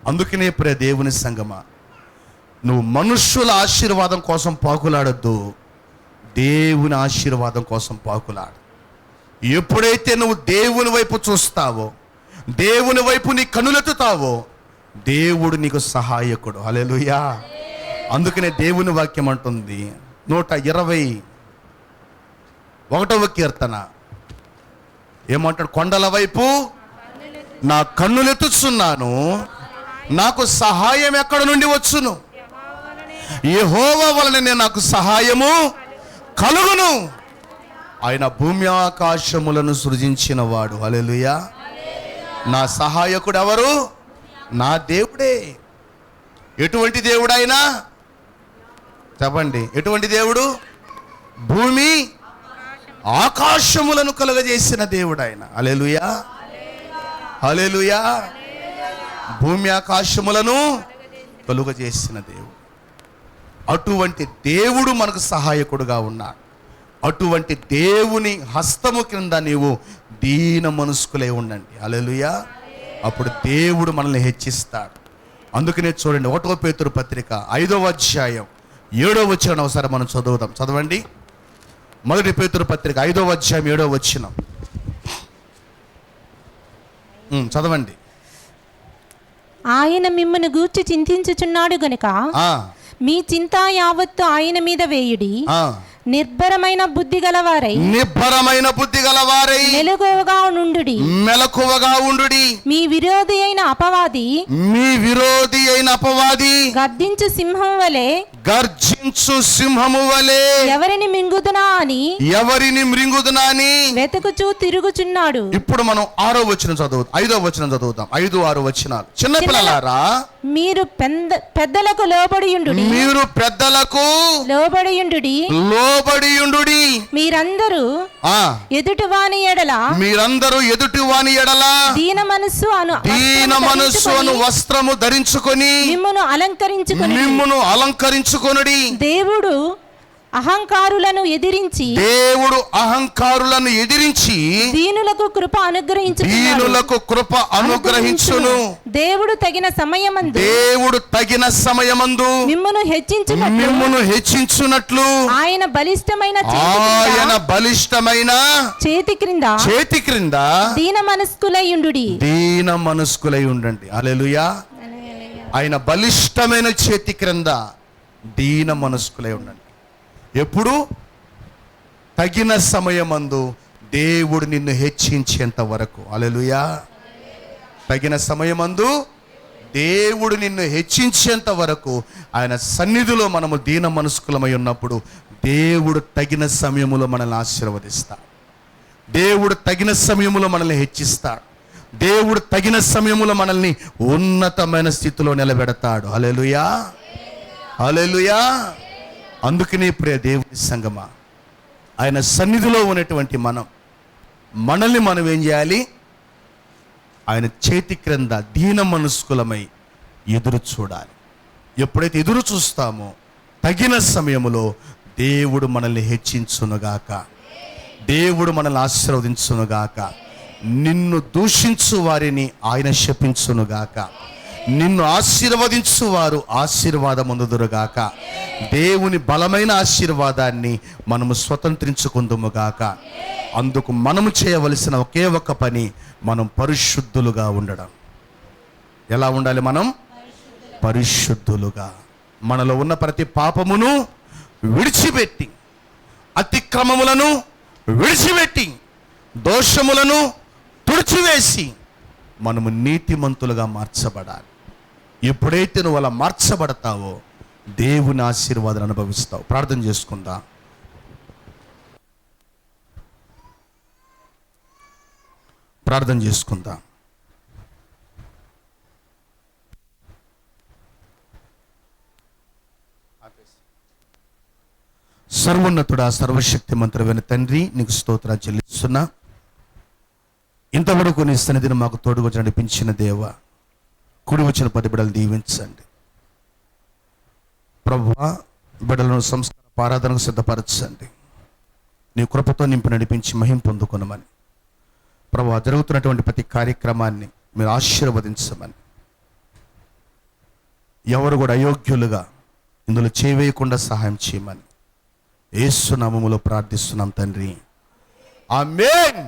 అందుకనే దేవుని సంగమా, నువ్వు మనుష్యుల ఆశీర్వాదం కోసం పాకులాడొద్దు, దేవుని ఆశీర్వాదం కోసం పాకులాడు. ఎప్పుడైతే నువ్వు దేవుని వైపు చూస్తావో, దేవుని వైపు నీ కన్నులెత్తుతావో, దేవుడు నీకు సహాయకుడు. హల్లెలూయా. అందుకనే దేవుని వాక్యం అంటుంది 121వ కీర్తన ఏమంటాడు? కొండల వైపు నా కన్నులెత్తుచున్నాను, నాకు సహాయం ఎక్కడ నుండి వచ్చును? యెహోవా వలననే నాకు సహాయము కలుగును. ఆయన భూమి ఆకాశములను సృజించిన వాడు. హల్లెలూయా. నా సహాయకుడు ఎవరు? నా దేవుడే. ఎటువంటి దేవుడైనా చెప్పండి, ఎటువంటి దేవుడు? భూమి ఆకాశములను కలుగజేసిన దేవుడు ఆయన. హల్లెలూయా. హల్లెలూయా. భూమి ఆకాశములను కలుగజేసిన దేవుడు. అటువంటి దేవుడు మనకు సహాయకుడుగా ఉన్నాడు. అటువంటి దేవుని హస్తము కింద నీవు దీన మనస్కులై ఉండండి. హల్లెలూయా. అప్పుడు దేవుడు మనల్ని హెచ్చిస్తాడు. అందుకనే చూడండి, 1వ పేతురు పత్రిక 5వ అధ్యాయం 7వ వచనం ఒకసారి మనం చదువుదాం. చదవండి. 1 పేతురు పత్రిక 5వ అధ్యాయం 7వ వచనం చదవండి. ఆయన మిమ్మల్ని గూర్చి చింతించుచున్నాడు గనుక మీ చింత యావత్తు ఆయన మీద వేయుడి. నిబ్బరమైన బుద్ధి గలవారై మెలకువగా ఉండుడి. మీ విరోధి అయిన అపవాది గర్జించు సింహము వలె ఎవరిని మృంగుదునా అని వెతుకుచూ తిరుగుచున్నాడు. ఇప్పుడు మనం 5వ వచనం చదువుతాం. 5, 6 వచనాలు. చిన్నపిల్లలారా, మీరు పెద్దలకు లోబడియుండుడి. మీరందరూ ఎదుటివాని ఎడల దీన మనస్సు అను వస్త్రము ధరించుకొని మిమ్మును అలంకరించుకొనుడి. దేవుడు అహంకారులను ఎదిరించి దీనులకు కృప అనుగ్రహించును. దేవుడు తగిన సమయమందు మిమ్మును హెచ్చించునట్లు ఆయన బలిష్టమైన చేతి క్రింద దీన మనస్కులై ఉండండి. హల్లెలూయా. ఆయన బలిష్టమైన చేతి క్రింద దీన మనస్కులై ఉండండి. ఎప్పుడు? తగిన సమయమందు దేవుడు నిన్ను హెచ్చించేంత వరకు. హల్లెలూయా. తగిన సమయమందు దేవుడు నిన్ను హెచ్చించేంత వరకు ఆయన సన్నిధిలో మనము దీన మనస్కులమై ఉన్నప్పుడు దేవుడు తగిన సమయములో మనల్ని ఆశీర్వదిస్తాడు. దేవుడు తగిన సమయంలో మనల్ని హెచ్చిస్తాడు. దేవుడు తగిన సమయంలో మనల్ని ఉన్నతమైన స్థితిలో నిలబెడతాడు. హల్లెలూయా, హల్లెలూయా. అందుకనే ప్రియ దేవుని సంగమా, ఆయన సన్నిధిలో ఉన్నటువంటి మనల్ని మనం ఏం చేయాలి? ఆయన చేతి క్రింద దీన మనస్కులమై ఎదురు చూడాలి. ఎప్పుడైతే ఎదురు చూస్తామో తగిన సమయంలో దేవుడు మనల్ని హెచ్చించునుగాక, దేవుడు మనల్ని ఆశీర్వదించునుగాక. నిన్ను దూషించు వారిని ఆయన శపించునుగాక, నిన్ను ఆశీర్వదించు వారు ఆశీర్వాదం పొందుదురుగాక. దేవుని బలమైన ఆశీర్వాదాన్ని మనము స్వతంత్రించుకుందుముగాక. అందుకు మనము చేయవలసిన ఒకే ఒక్క పని, మనం పరిశుద్ధులుగా ఉండడం. ఎలా ఉండాలి? మనం పరిశుద్ధులుగా, మనలో ఉన్న ప్రతి పాపమును విడిచిపెట్టి, అతిక్రమములను విడిచిపెట్టి, దోషములను తుడిచివేసి మనము నీతిమంతులుగా మార్చబడాలి. ఎప్పుడైతే నువ్వు అలా మార్చబడతావో దేవుని ఆశీర్వాదాలు అనుభవిస్తావు. ప్రార్థన చేసుకుందా. ప్రార్థన చేసుకుందాం. సర్వోన్నతుడా, సర్వశక్తి మంత్రమైన తండ్రి, నీకు స్తోత్రాలు చెల్లిస్తున్నా. ఇంతవరకు నీ సన్నిధిని మాకు తోడుగా నడిపించిన దేవ, కుడి వచ్చిన 10 బిడ్డలు దీవించండి ప్రభువా. బిడ్డలను సంస్కార ఆరాధనకు సిద్ధపరచండి. నీ కృపతో నింపి నడిపించి మహిమ పొందుకొనమని ప్రభువా, జరుగుతున్నటువంటి ప్రతి కార్యక్రమాన్ని మీరు ఆశీర్వదించమని, ఎవరు కూడా అయోగ్యులుగా ఇందులో చేయవేయకుండా సహాయం చేయమని యేసు నామములో ప్రార్థిస్తున్నాం తండ్రి. ఆమేన్.